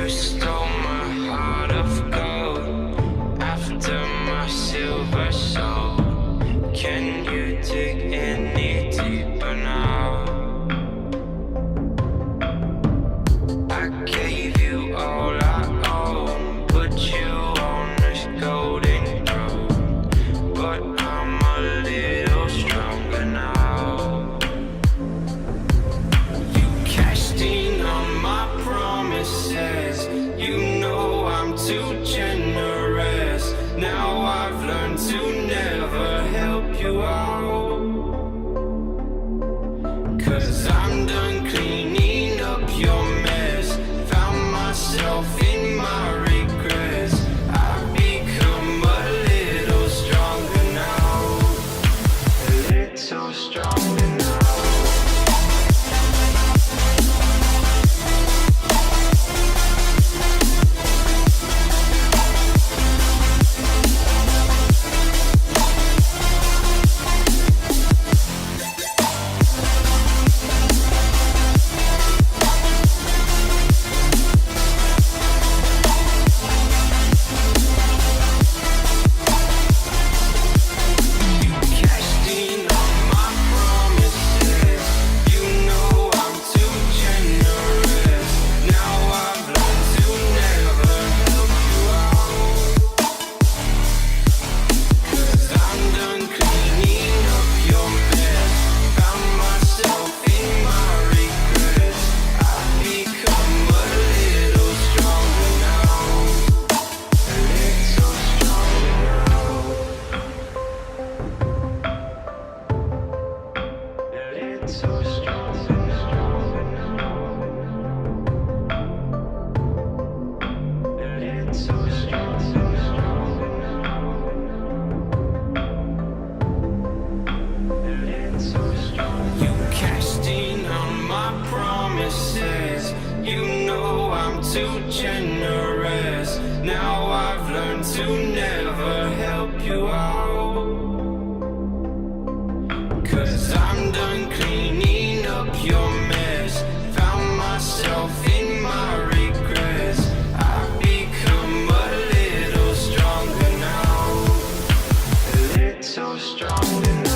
You stole my heart of gold after my silver soul. Can you dig any deeper now? I gave you all I own, put you on this golden throne, but I'm a little stronger now. You cashed in on my promises. You know I'm too generous. Now I've learned to never help you out, 'cause I'm done cleaning up your mess. Found myself in my regrets. I've become a little stronger now, a little stronger now. You know I'm too generous. Now I've learned to never help you out, 'cause I'm done cleaning up your mess. Found myself in my regrets. I've become a little stronger now, a little stronger now.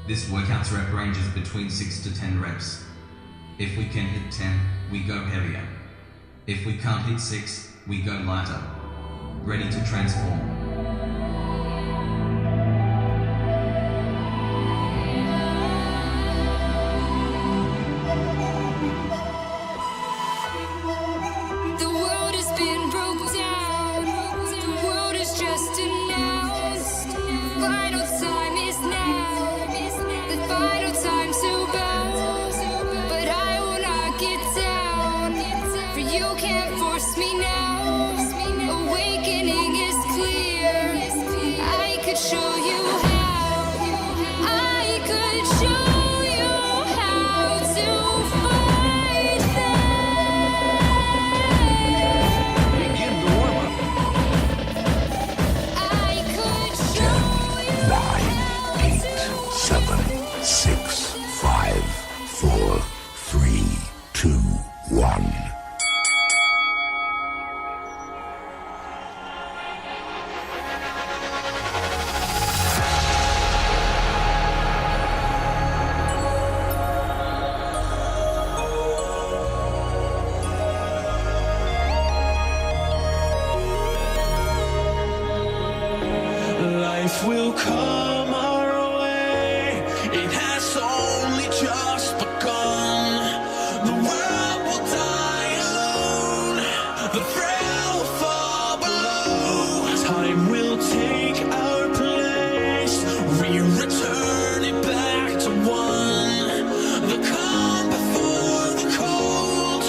This workout's rep range is between 6 to 10 reps. If we can hit 10, we go heavier. If we can't hit 6, we go lighter. Ready to transform. Life will come our way. It has only just begun. The world will die alone. The frail will fall below. Time will take our place. We return it back to one. The calm before the cold.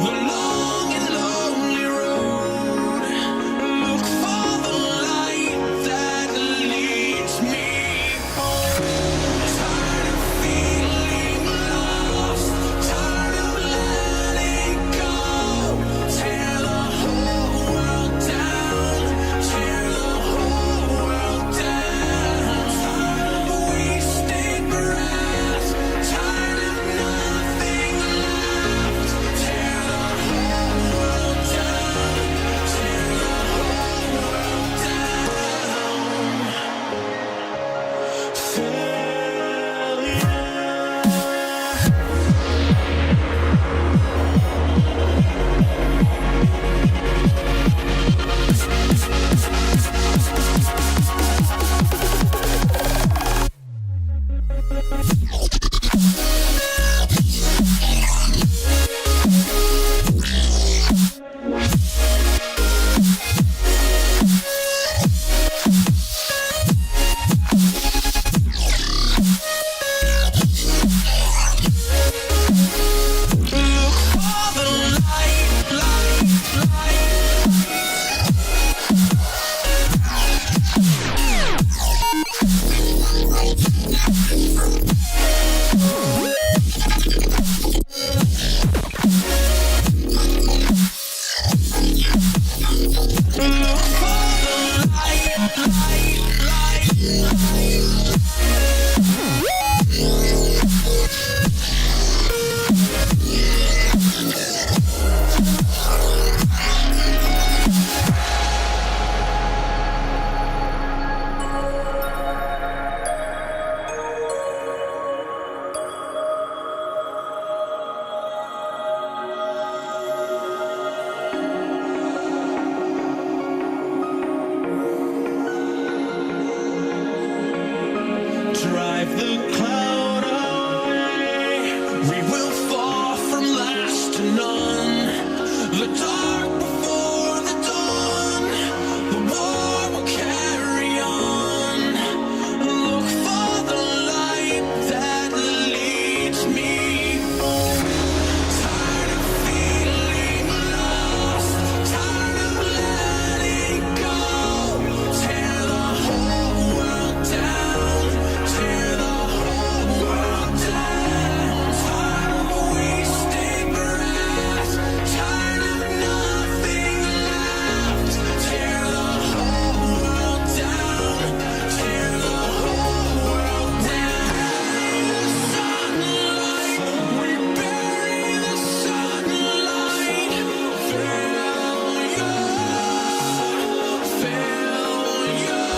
The long and lonely road. Look for the light. drive the cloud away. We will fall from last to none. The dark before the dawn. The war will carry on. Look for the light that leads me. Tired of feeling lost. Tired of letting go. Tear the whole world down. Tear the whole world down. Tired of wasting breath. Tired of nothing left. Tear the whole world down. Tear the whole world down. We bury the sunlight. Failure. Failure.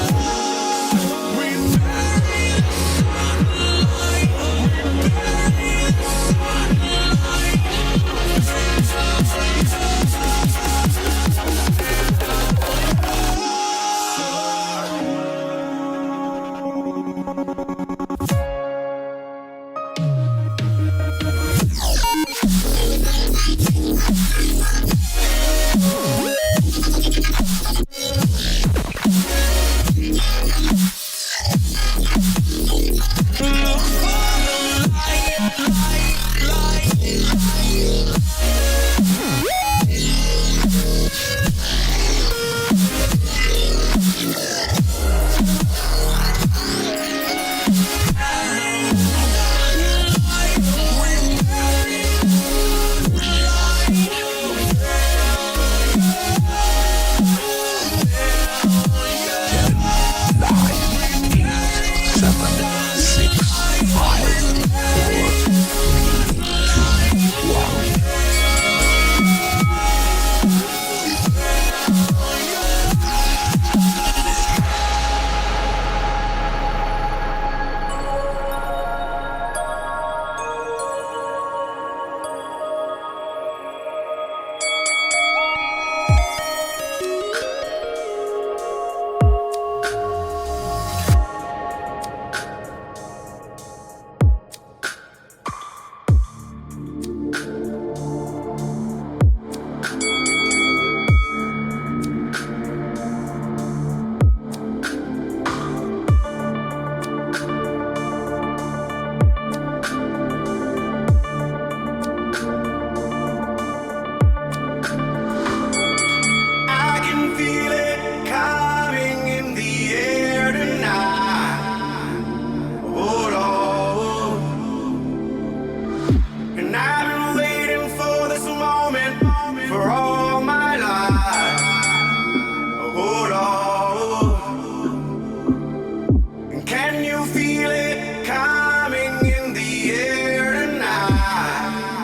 We bury the sunlight. We bury I can feel it coming in the air tonight. Hold on. And I've been waiting for this moment for all my life. Hold on. And can you feel it coming in the air tonight?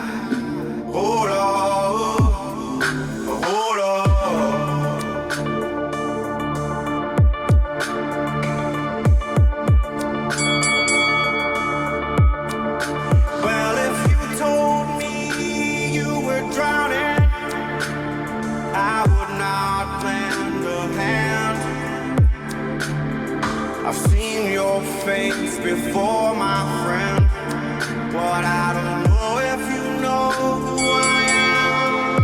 Hold on. Hold on. Well, if you told me you were drowning, I would not lend a hand. I've seen your face before, my friend, but I don't know if you know who I am.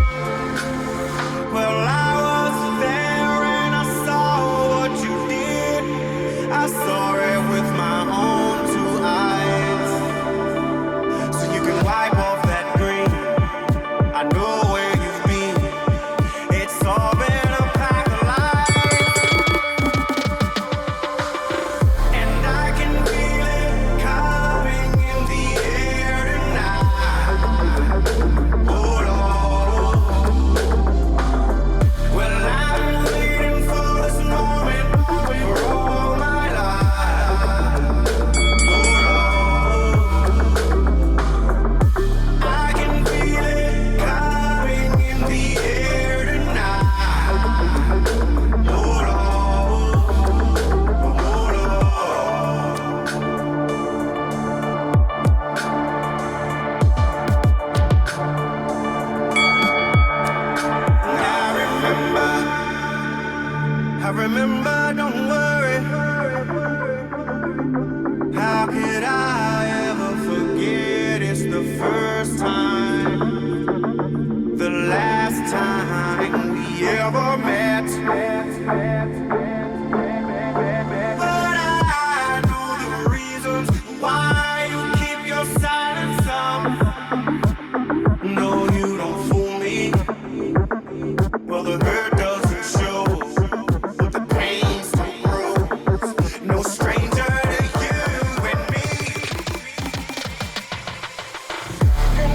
Well, I was there and I saw what you did. I saw it with my own two eyes. So you can wipe off that green. I know where you've been. It's all been a pack of lies. And I can feel it coming in the air tonight. Hold on. Well, I've been waiting for this moment for all my life. Hold on. I can feel it coming in the air tonight. Hold on. Hold on. I remember, don't worry. How could I ever forget? It's the first time, the last time we ever met. But I know the reasons why you keep your silence up. No, you don't fool me. Well, the hurt doesn't show, but the pain still grows. No stranger to you and me.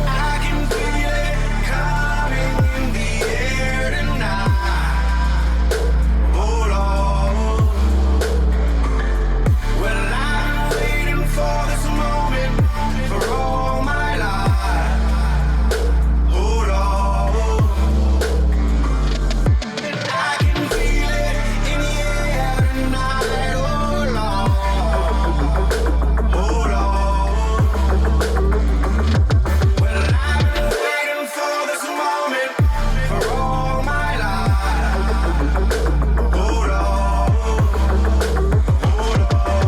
I can feel it coming in the air tonight. Hold on. Well, I'm waiting for this moment for all my life. Hold on. I can feel it in the air tonight. Hold on. Hold on. Well, I've been waiting for this moment for all my life. Hold on. Hold on.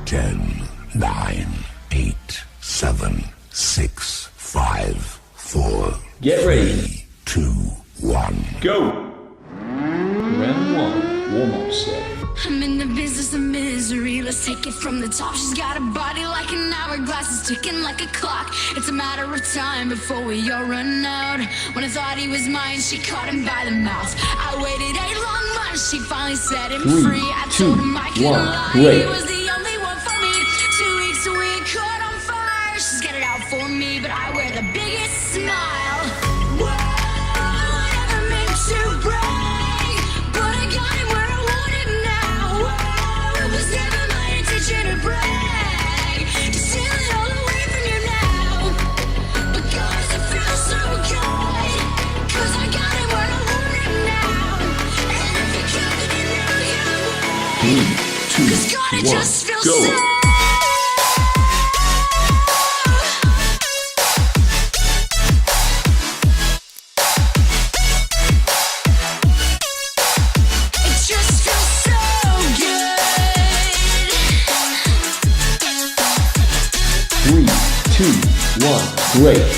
10, 9, 8, 7, 6, 5, 4, Get ready. 2, 1. Go! Round one, warm-up set. I'm in the business of misery, let's take it from the top. She's got a body like an hourglass, it's ticking like a clock. It's a matter of time before we all run out. When I thought he was mine, she caught him by the mouth. I waited 8 long months, she finally set him 3, free. I told him I 2, couldn't 1, lie, great. he was the only one for me. 2 weeks a week, caught on fire. She's got it out for me, but I wear the biggest smile. Whoa, I never meant to break, but I got it where I want it now. Whoa, it was never my intention to break, to steal it all away from you now. But God, it feels so good, 'cause I got it where I want it now. And if you could, then you know you would. 3, 'Cause 2, God, it 1, just feels go! so. It just feels so good. 3, 2, 1, great.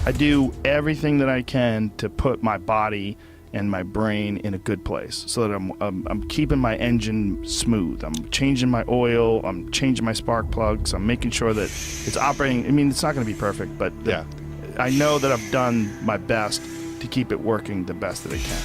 I do everything that I can to put my body and my brain in a good place, so that I'm keeping my engine smooth. I'm changing my oil. I'm changing my spark plugs. I'm making sure that it's operating. I mean, it's not going to be perfect, but Yeah. I know that I've done my best to keep it working the best that it can.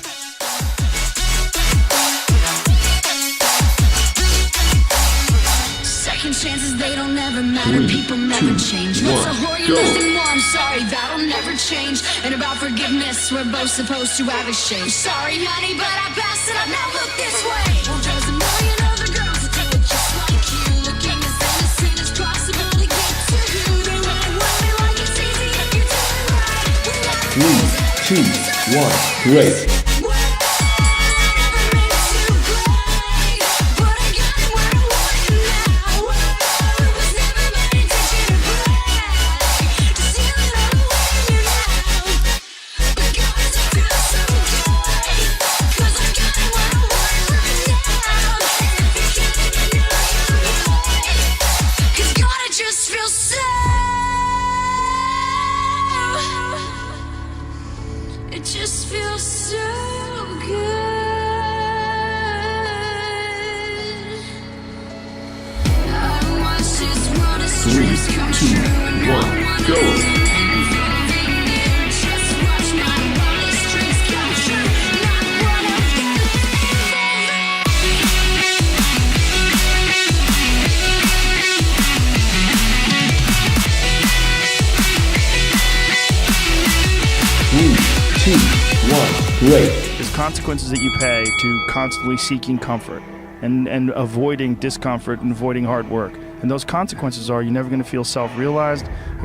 Second chances, they don't ever matter. 3, People never 2, change. What's a 1, whore you go. less than more? I'm sorry, that'll never change. And about forgiveness, we're both supposed to have exchange. Sorry, honey, but I passed it. I've not looked this way. Well, there's a million other girls that do it just like you, looking as innocent as possible to get to you. They might want me like it's easy if you do it right. 3, 2, 1, great. Just feel so. It just feels so good. I watched his wildest 3, dreams come 2, true, and now 1, I'm go. involving you. Just watch my wildest dreams come true. Not one of them. 3, 2, 1, great. There's consequences that you pay to constantly seeking comfort and avoiding discomfort and avoiding hard work. And those consequences are you're never going to feel self-realized, you're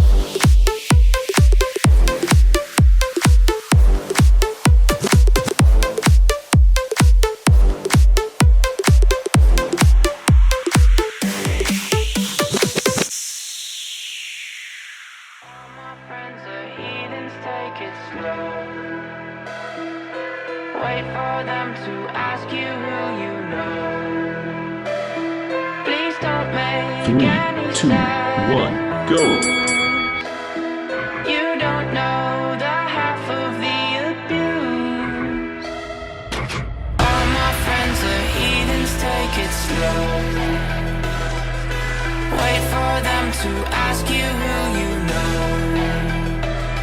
3, 2, 1, go. You don't know the half of the abuse. All my friends are heathens, take it slow. Wait for them to ask you who you know.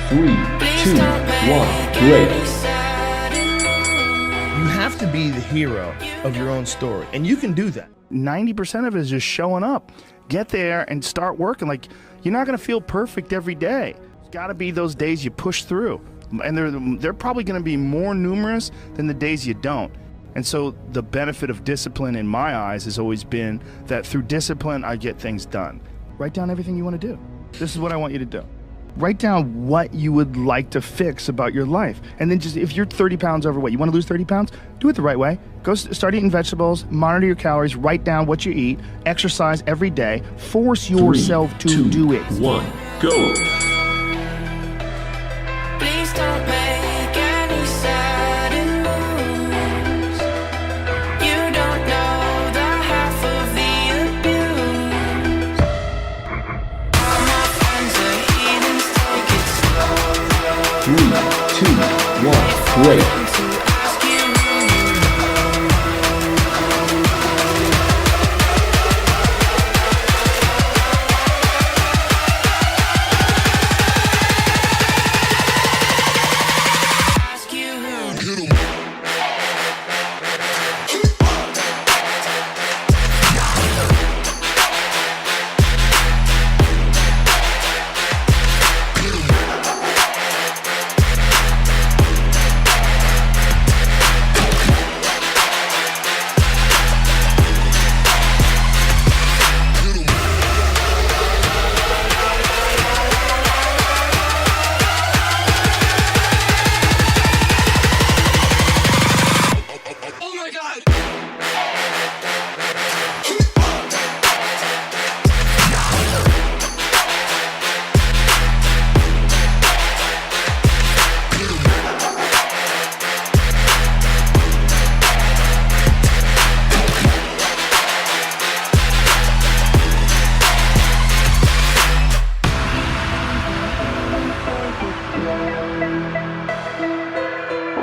3, Please 2, don't 1, make break. any sudden moves. You have to be the hero of your own story, and you can do that. 90% of it is just showing up. Get there and start working. Like, you're not going to feel perfect every day. It's got to be those days you push through. And they're probably going to be more numerous than the days you don't. And so the benefit of discipline in my eyes has always been that through discipline, I get things done. Write down everything you want to do. This is what I want you to do. Write down what you would like to fix about your life. And then just, if you're 30 pounds overweight, you want to lose 30 pounds, do it the right way. Go start eating vegetables, monitor your calories, write down what you eat, exercise every day, force yourself 3, to 2, do it. 1, go. Please don't make any sudden moves. You don't know the half of the abuse. All my friends are heathens, take it slow. 3, 2, 1, break. To ask you who you ask you who.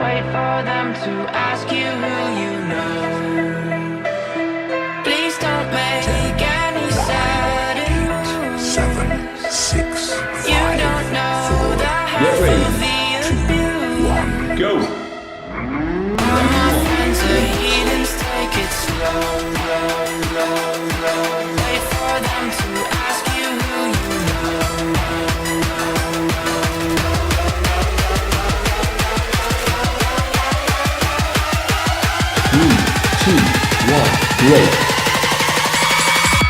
Wait for them to ask you who you know. Please don't make any sudden moves. 7, 6, 5, You don't know 4, the half ready. of the abuse. Go. All my friends are heathens, take it slow. Wait for them to ask you who you know. 3, 2, 1, break.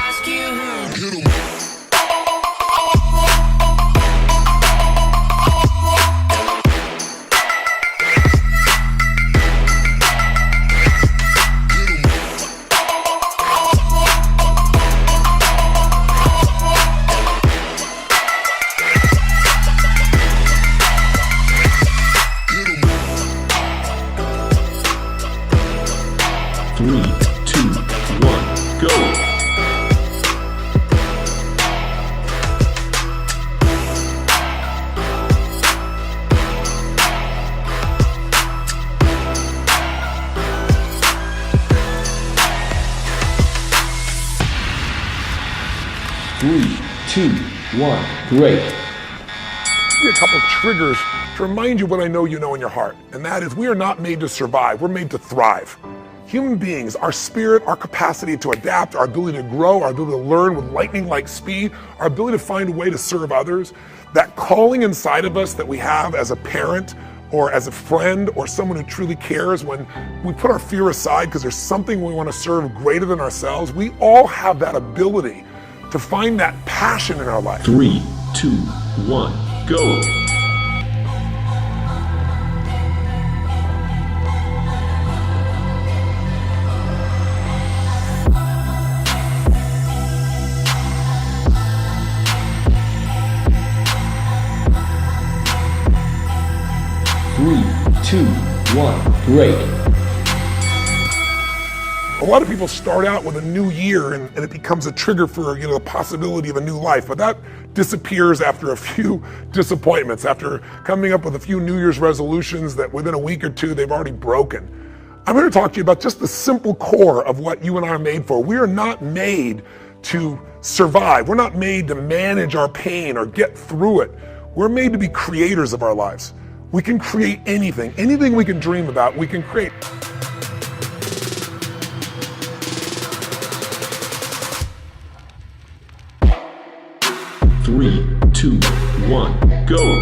Ask you who. 3, 2, 1, go. Three, 2, 1, great. A couple triggers to remind you what I know you know in your heart, and that is we are not made to survive, we're made to thrive. Human beings, our spirit, our capacity to adapt, our ability to grow, our ability to learn with lightning-like speed, our ability to find a way to serve others, that calling inside of us that we have as a parent or as a friend or someone who truly cares, when we put our fear aside because there's something we want to serve greater than ourselves, we all have that ability to find that passion in our life. 3, 2, 1, go. Three, 2, 1, break. A lot of people start out with a new year and it becomes a trigger for the possibility of a new life, but that disappears after a few disappointments, after coming up with a few New Year's resolutions that within a week or two they've already broken. I'm going to talk to you about just the simple core of what you and I are made for. We are not made to survive. We're not made to manage our pain or get through it. We're made to be creators of our lives. We can create anything. Anything we can dream about, we can create. Three, two, one, go.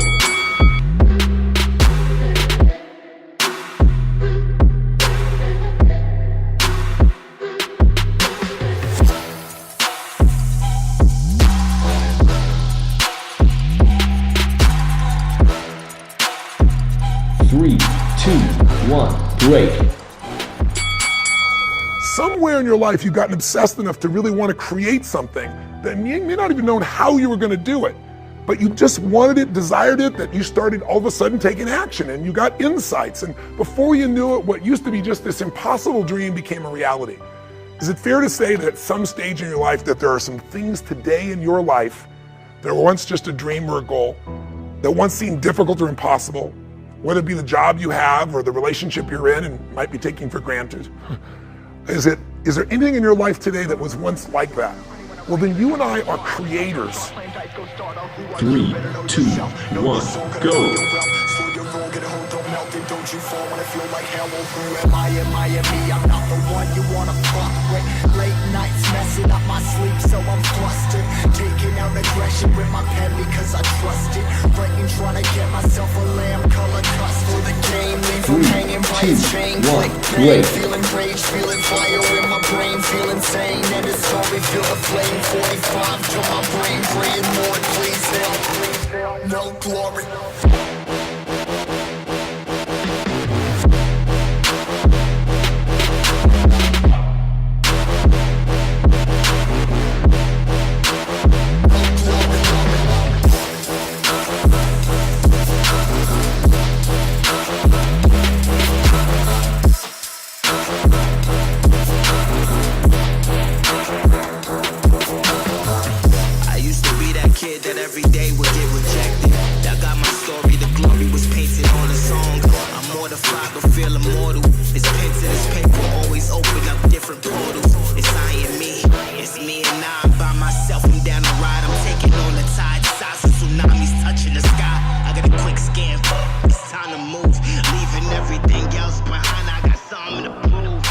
3, 2, 1, break. Somewhere in your life you've gotten obsessed enough to really want to create something that you may not even know how you were going to do it, but you just wanted it, desired it, that you started all of a sudden taking action and you got insights, and before you knew it, what used to be just this impossible dream became a reality. Is it fair to say that at some stage in your life that there are some things today in your life that were once just a dream or a goal, that once seemed difficult or impossible, whether it be the job you have or the relationship you're in and might be taking for granted? Is there anything in your life today that was once like that? Well, then you and I are creators. 3, 2, 1, go. Don't you fall when I feel like hell? Who am I? Am I me? I'm not the one you wanna fuck with. Late nights messing up my sleep, so I'm flustered. Taking out aggression with my pen because I trust it. Writing, trying to get myself a lamb color cuss for the game. Leave him hanging by his chain. Click pain, feeling rage, feeling fire in my brain, feeling sane. And it's only feel the flame. 45 to my brain, praying Lord, please help. No glory. That every day would get rejected. I got my story, the glory was painted on a song. I'm mortified but feel immortal. It's pen to this paper, always open up different portals. It's I and me, it's me and I. I'm by myself, I'm down the ride. I'm taking on the tide, size of tsunamis touching the sky. I got a quick scan, it's time to move. Leaving everything else behind, I got something to prove.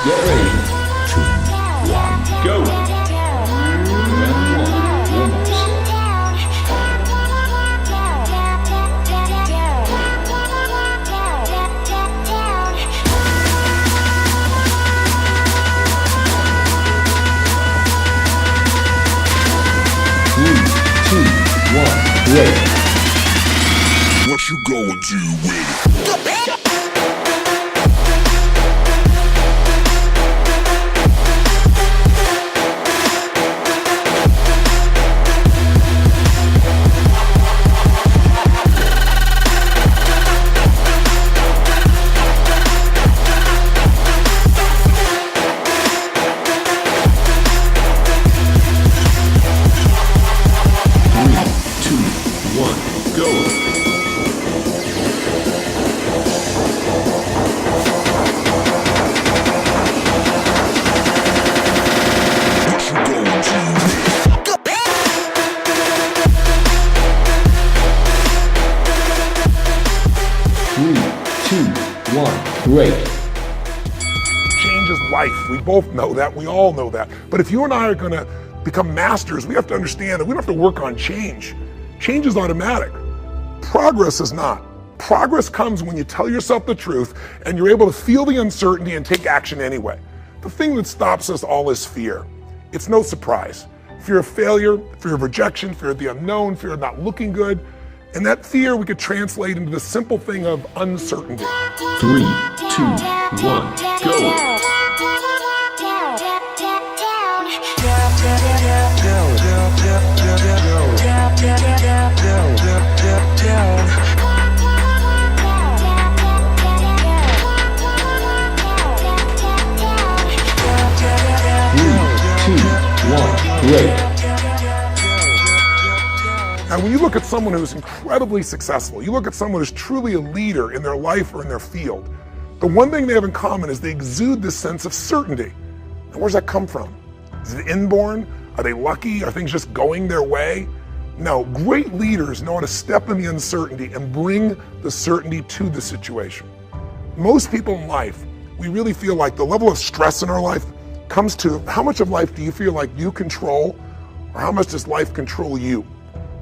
Get ready. 2, 1, go. Round 1, warm-ups. 3, 2, 1, break. What you gonna do with it? Great. Change is life. We both know that. We all know that. But if you and I are going to become masters, we have to understand that we don't have to work on change. Change is automatic. Progress is not. Progress comes when you tell yourself the truth and you're able to feel the uncertainty and take action anyway. The thing that stops us all is fear. It's no surprise. Fear of failure, fear of rejection, fear of the unknown, fear of not looking good. And that fear we could translate into the simple thing of uncertainty. 3, 2, 1, go. Great. Now, when you look at someone who's incredibly successful, you look at someone who's truly a leader in their life or in their field, the one thing they have in common is they exude this sense of certainty. And where's that come from? Is it inborn? Are they lucky? Are things just going their way? No, great leaders know how to step in the uncertainty and bring the certainty to the situation. Most people in life, we really feel like the level of stress in our life comes to how much of life do you feel like you control, or how much does life control you?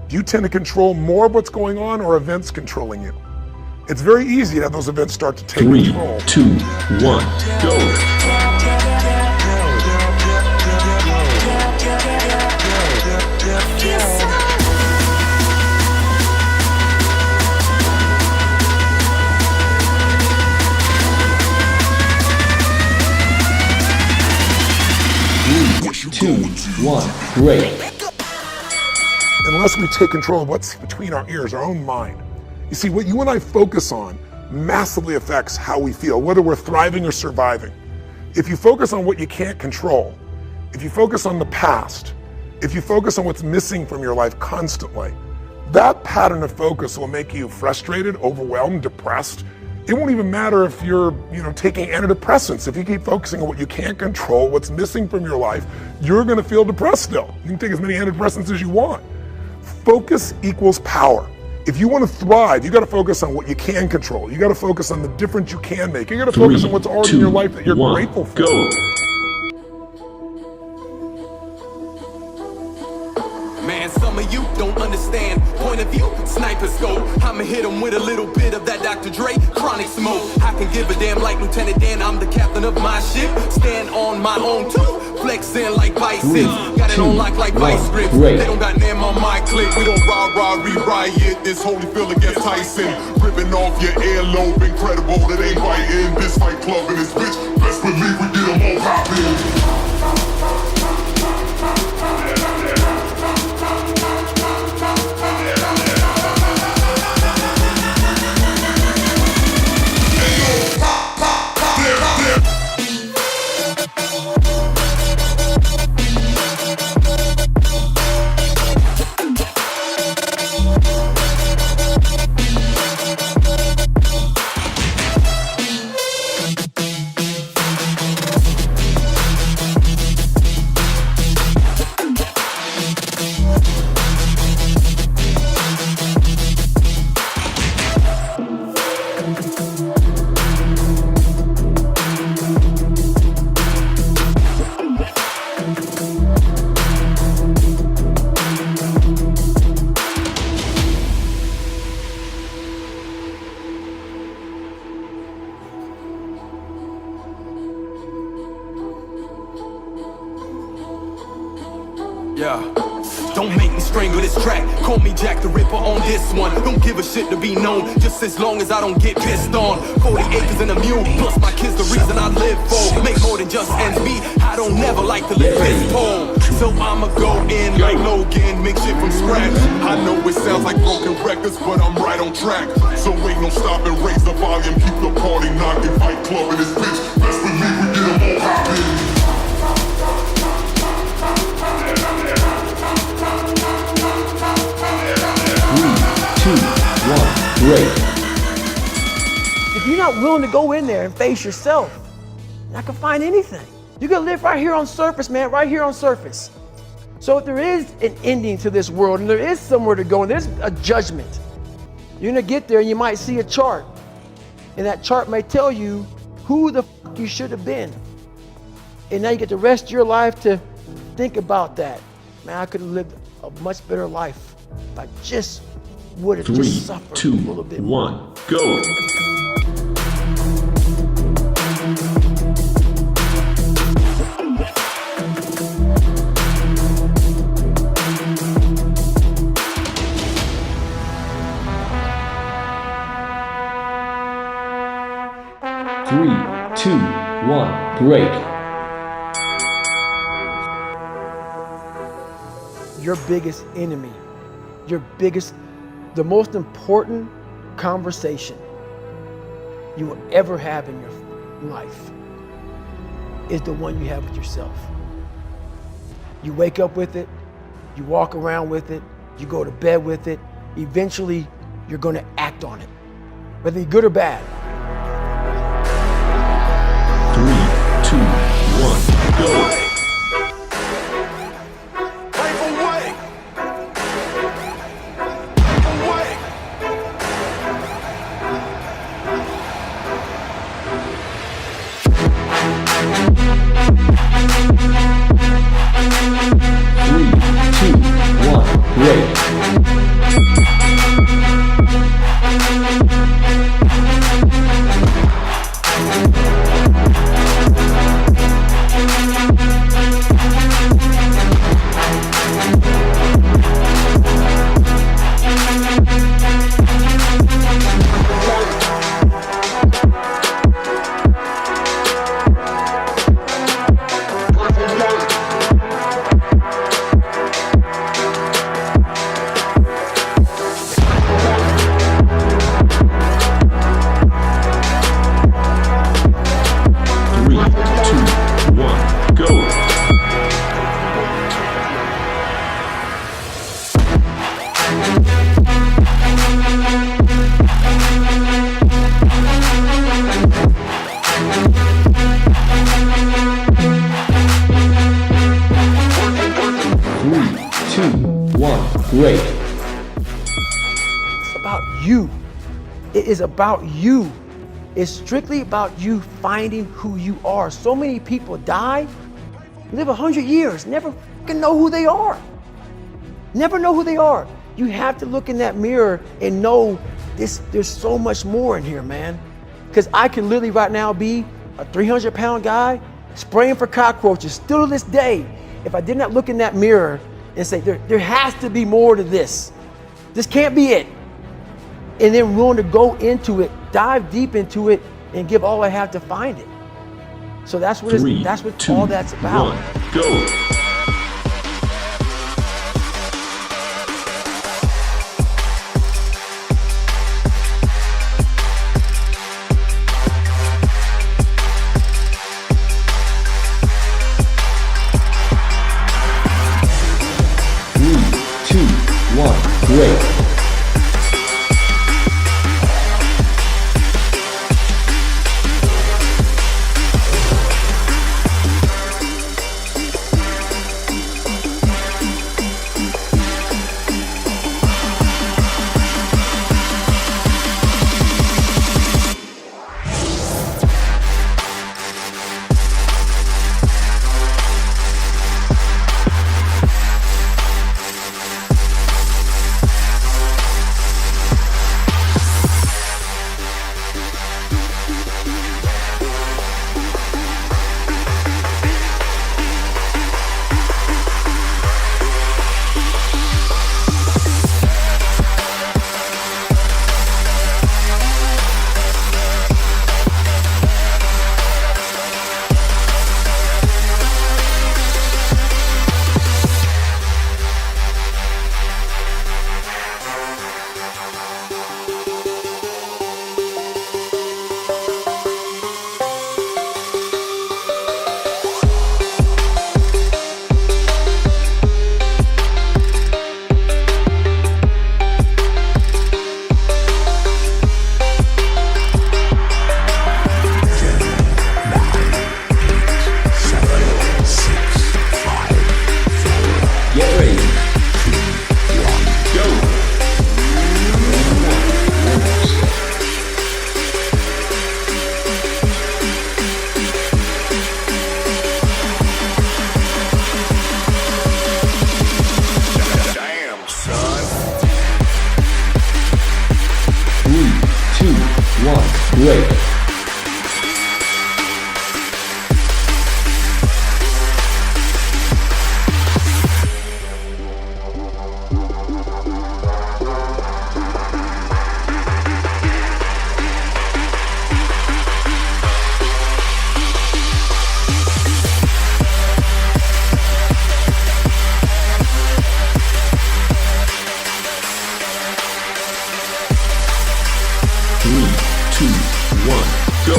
Do you tend to control more of what's going on, or events controlling you? It's very easy to have those events start to take 3, control. 2, 1, go. Two, one, great. Unless we take control of what's between our ears, our own mind. You see, what you and I focus on massively affects how we feel, whether we're thriving or surviving. If you focus on what you can't control, if you focus on the past, if you focus on what's missing from your life constantly, that pattern of focus will make you frustrated, overwhelmed, depressed. It won't even matter if you're, taking antidepressants. If you keep focusing on what you can't control, what's missing from your life, you're gonna feel depressed still. You can take as many antidepressants as you want. Focus equals power. If you want to thrive, you gotta focus on what you can control. You gotta focus on the difference you can make. You gotta focus on what's already in your life that you're grateful for. Go. Man, some of you don't understand. Point of view, sniper scope. I'ma hit him with a little bit of that Dr. Dre chronic smoke. I can give a damn like Lieutenant Dan. I'm the captain of my ship. Stand on my own too. Flexing like biceps. Got it on lock like vice grips. They don't got name on my clip. We don't riot. This Holyfield against Tyson. Ripping off your earlobe. Incredible, that ain't right in this fight club in this bitch. Best believe we get them all poppin'. Don't make me strangle this track. Call me Jack the Ripper on this one. Don't give a shit to be known, just as long as I don't get pissed on. 40 acres and a mule, plus my kids the reason I live for. Make more than just ends meet. I don't never like to live this poor. So I'ma go in like Logan, make shit from scratch. I know it sounds like broken records, but I'm right on track. So ain't no stopping, raise the volume, keep the party knocking. Fight club in this bitch, best believe we get them all poppin'. Great. If you're not willing to go in there and face yourself, you're not gonna find anything. You're gonna live right here on surface, man, right here on surface. So if there is an ending to this world and there is somewhere to go and there's a judgment, you're gonna get there and you might see a chart. And that chart may tell you who the f you should have been. And now you get the rest of your life to think about that. Man, I could have lived a much better life if I just would have just suffered a little bit more. 3, 2, 1, go. 3, 2, 1, break. Your biggest enemy, the most important conversation you will ever have in your life is the one you have with yourself. You wake up with it, you walk around with it, you go to bed with it. Eventually, you're going to act on it, whether you're good or bad. 3, 2, 1, go. Great. It's about you. It is about you. It's strictly about you finding who you are. So many people die, live 100 years, never can know who they are. Never know who they are. You have to look in that mirror and know this. There's so much more in here, man. Because I can literally right now be a 300-pound guy spraying for cockroaches still to this day if I did not look in that mirror and say, there has to be more to this. This can't be it. And then willing to go into it, dive deep into it, and give all I have to find it. So that's what all that's about. 1, go. Great. Great. 1, go!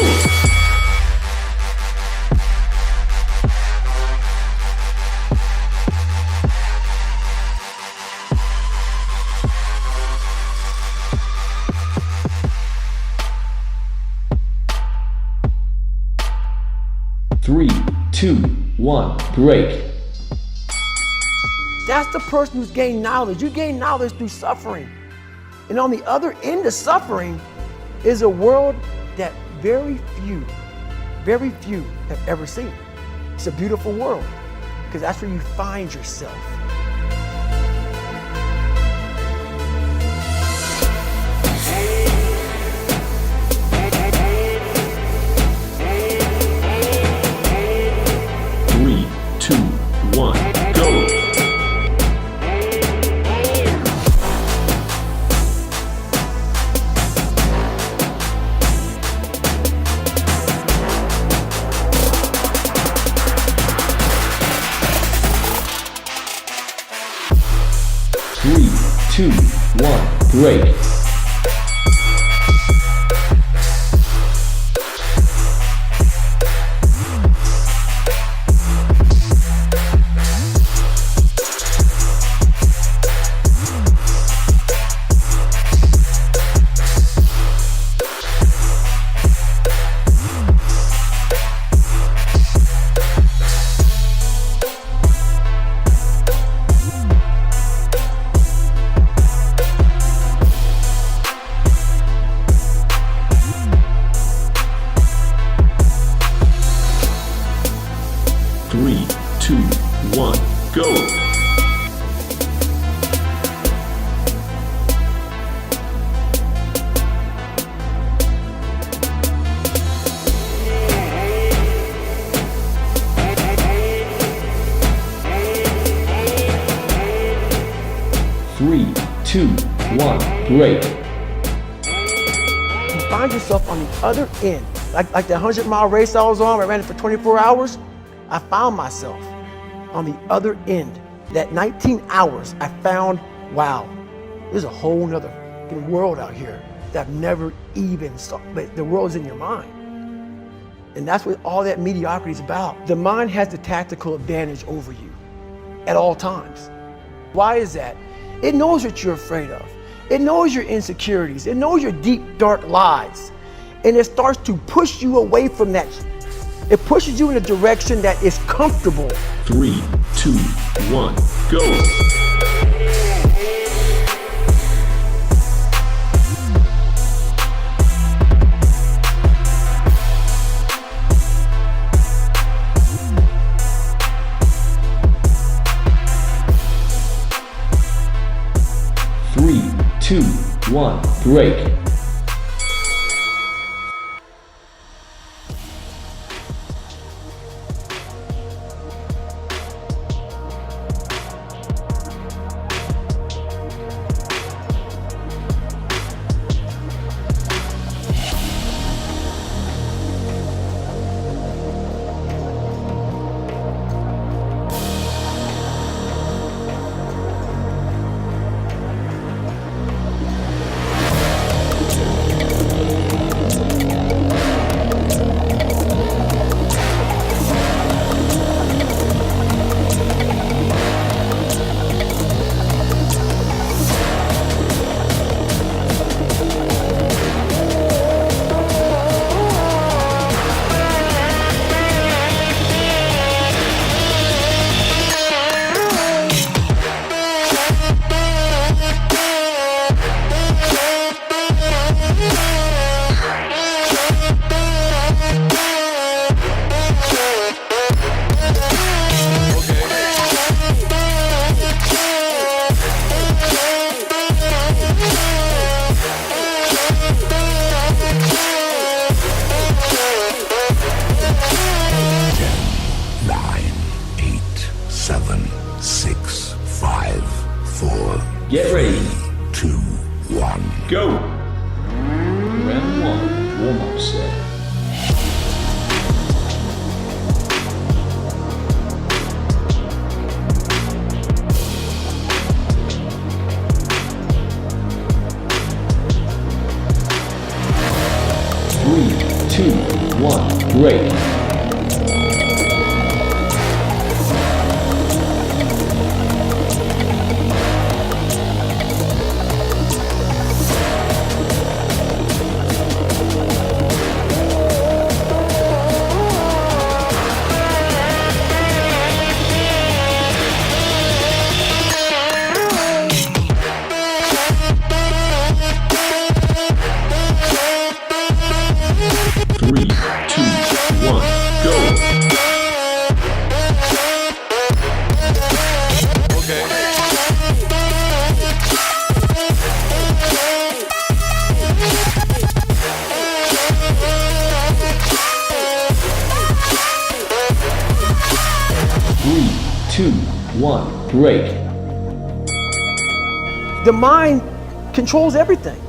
3, 2, 1, break. That's the person who's gained knowledge. You gain knowledge through suffering. And on the other end of suffering is a world that very few have ever seen. It's a beautiful world because that's where you find yourself. Three, two, one, go! 3, 2, 1, break. Three, two, one, go! Three, two, one, break. You find yourself on the other end. Like the 100-mile race I was on, I ran it for 24 hours. I found myself on the other end. That 19 hours, I found, wow, there's a whole nother world out here that I've never even saw. But the world's in your mind. And that's what all that mediocrity is about. The mind has the tactical advantage over you at all times. Why is that? It knows what you're afraid of. It knows your insecurities. It knows your deep, dark lies. And it starts to push you away from that. It pushes you in a direction that is comfortable. 3, 2, 1, go! Three, two, one, break. Get ready. 2, 1, go! Round 1, warm-up set. 3, 2, 1, break. 3, 2, 1, go. Three, two, one, break. The mind controls everything.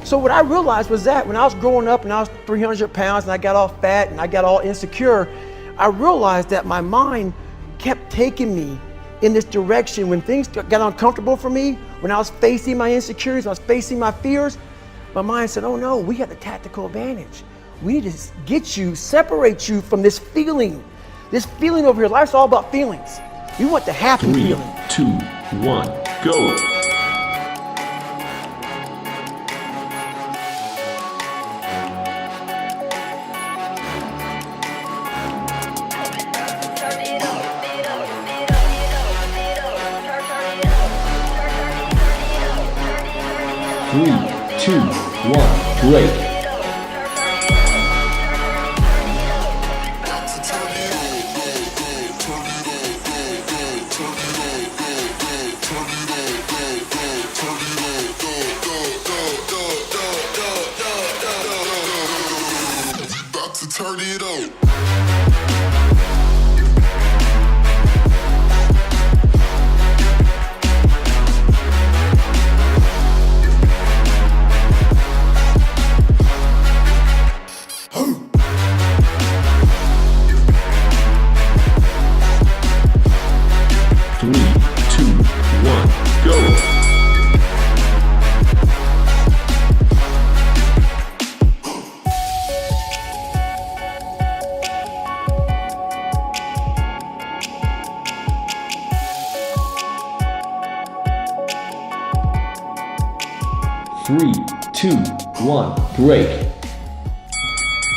So what I realized was that when I was growing up and I was 300 pounds and I got all fat and I got all insecure, I realized that my mind kept taking me in this direction. When things got uncomfortable for me, when I was facing my insecurities, when I was facing my fears, my mind said, oh no, we have the tactical advantage. We need to get you, separate you from this feeling over here. Life's all about feelings. We want the happy 3, feeling. 2, 1, go. Three, two, one, break. Turn it up. 3, 2, 1, go. Three, two, one, break.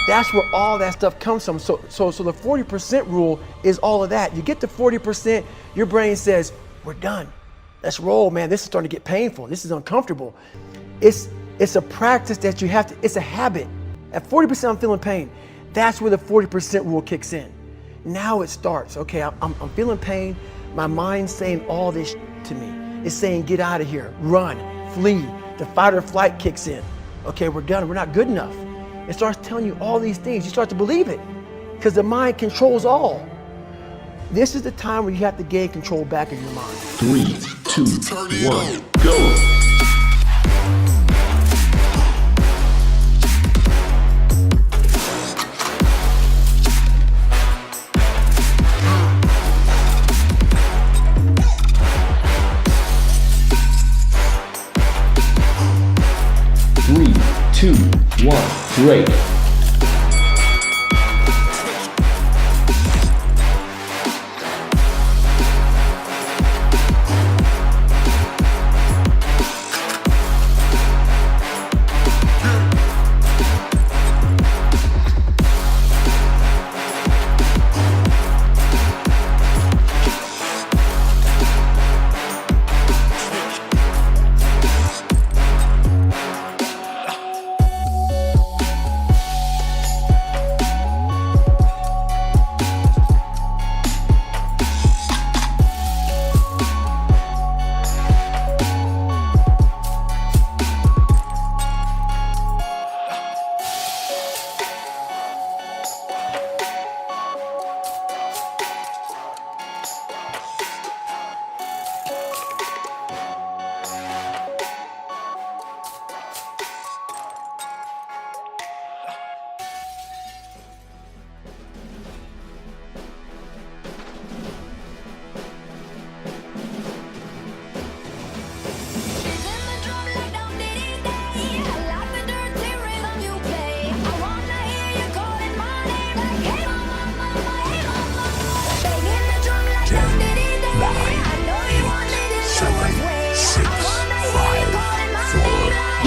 That's where all that stuff comes from. So the 40% rule is all of that. You get to 40%, your brain says, we're done. Let's roll, man. This is starting to get painful. This is uncomfortable. It's a practice that you have to, it's a habit. At 40% I'm feeling pain. That's where the 40% rule kicks in. Now it starts. Okay, I'm feeling pain. My mind's saying all this to me. It's saying, get out of here, run, flee. The fight or flight kicks in. Okay, we're done. We're not good enough. It starts telling you all these things. You start to believe it because the mind controls all. This is the time where you have to gain control back in your mind. 3, 2, 1, go. Three, two, one, break.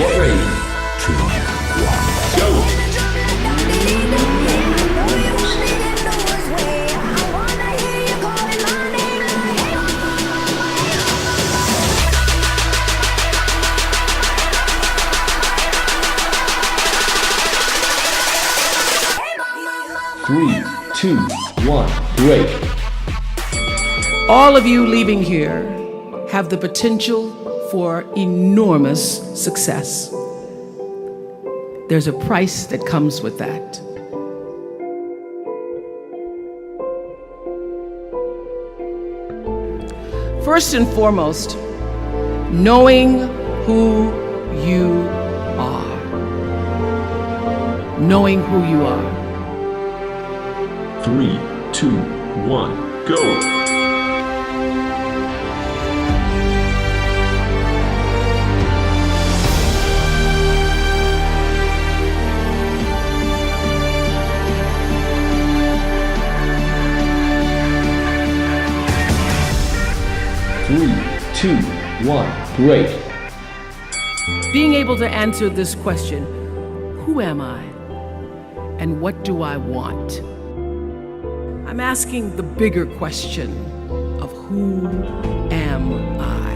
Get ready. 2, 1, Go. Three, 2, 1, break. All of you leaving here have the potential for enormous success. There's a price that comes with that. First and foremost, knowing who you are. Knowing who you are. 3, 2, 1, go. Three, 2, 1, break. Being able to answer this question, who am I and what do I want? I'm asking the bigger question of who am I?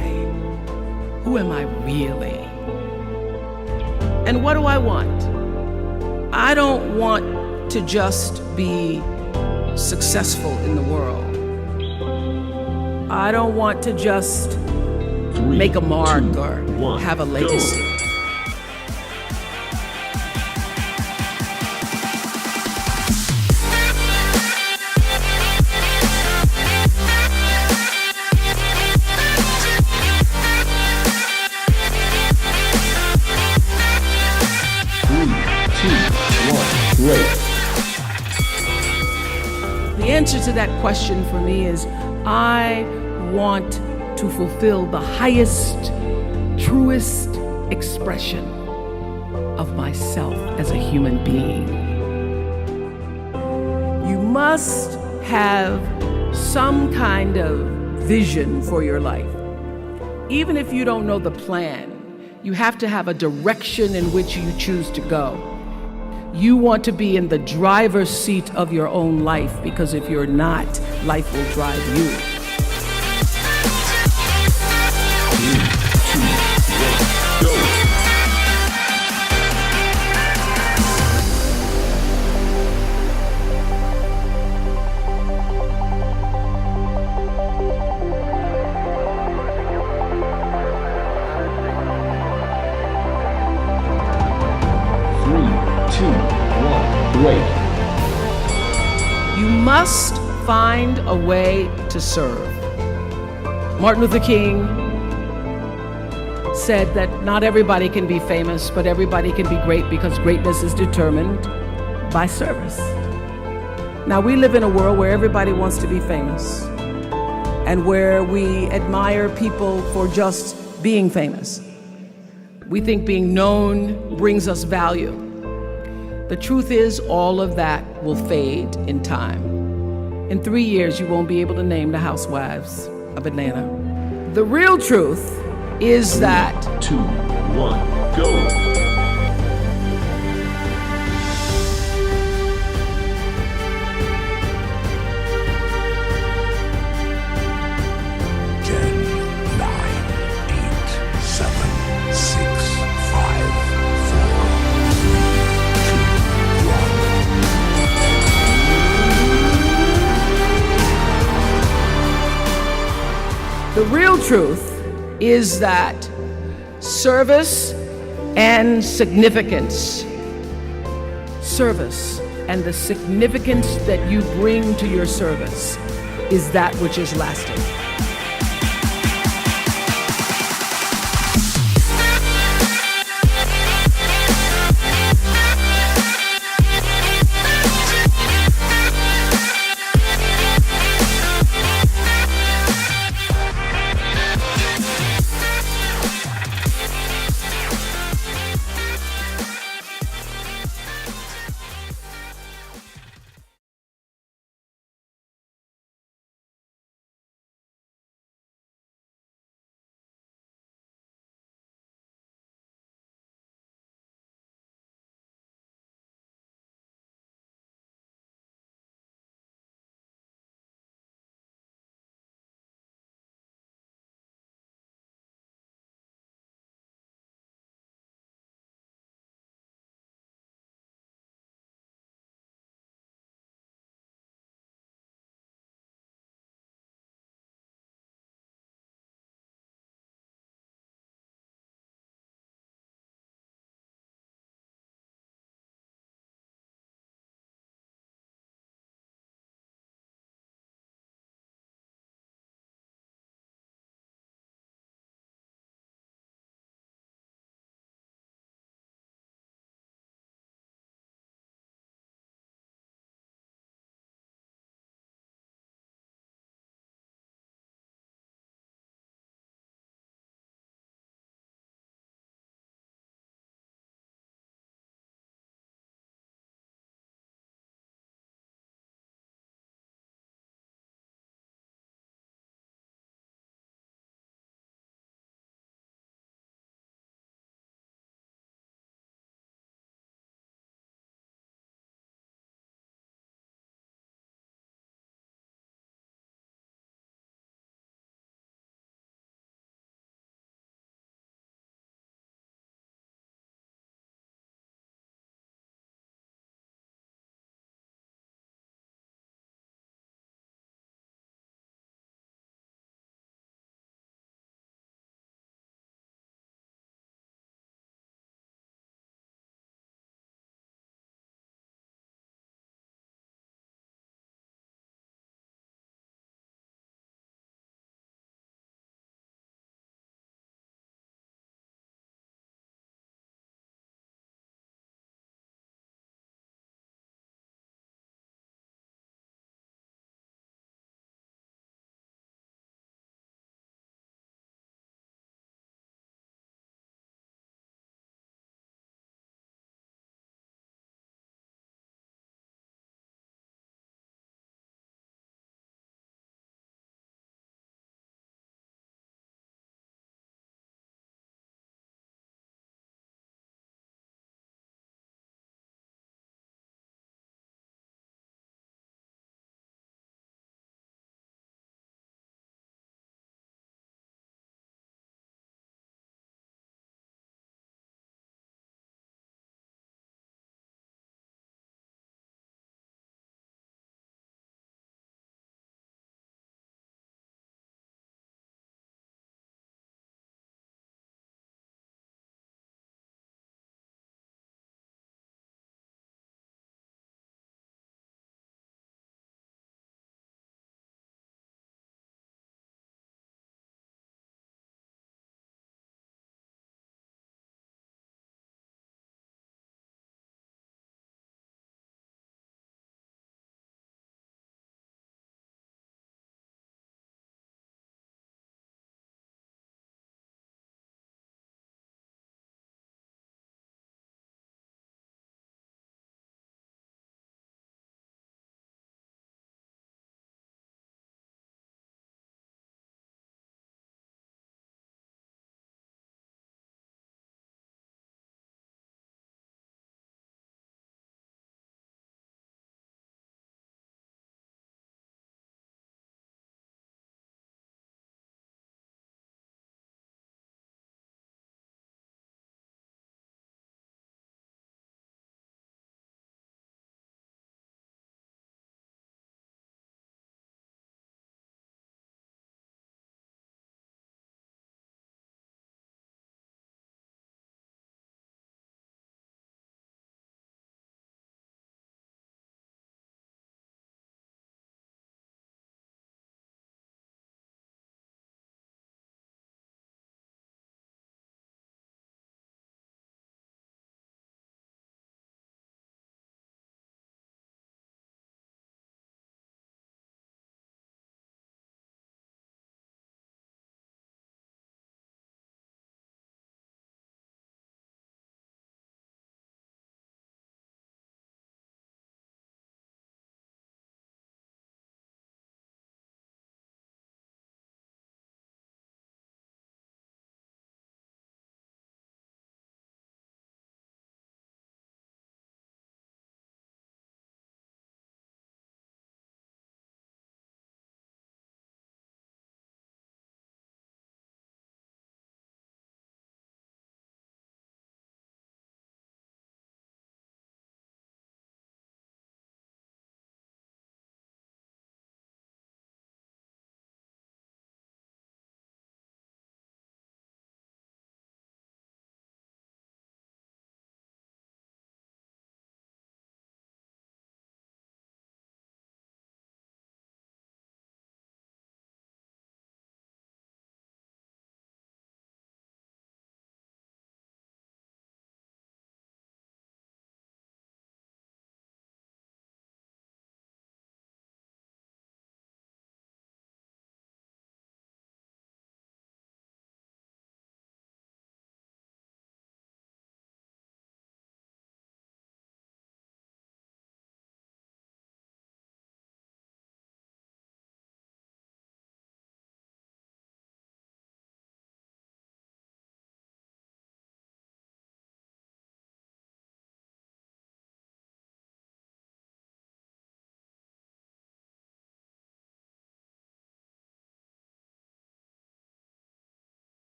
Who am I really? And what do I want? I don't want to just be successful in the world. I don't want to just 3, make a mark 2, or 1, have a go. legacy. The answer to that question for me is I want to fulfill the highest, truest expression of myself as a human being. You must have some kind of vision for your life. Even if you don't know the plan, you have to have a direction in which you choose to go. You want to be in the driver's seat of your own life, because if you're not, life will drive you. 3, 2, 1, go. You must find a way to serve. Martin Luther King said that not everybody can be famous, but everybody can be great, because greatness is determined by service. Now, we live in a world where everybody wants to be famous and where we admire people for just being famous. We think being known brings us value. The truth is, all of that will fade in time. In 3 years, you won't be able to name the housewives of Atlanta. The real truth is that 2, 1, go. The real truth is that service and significance, service and the significance that you bring to your service is that which is lasting.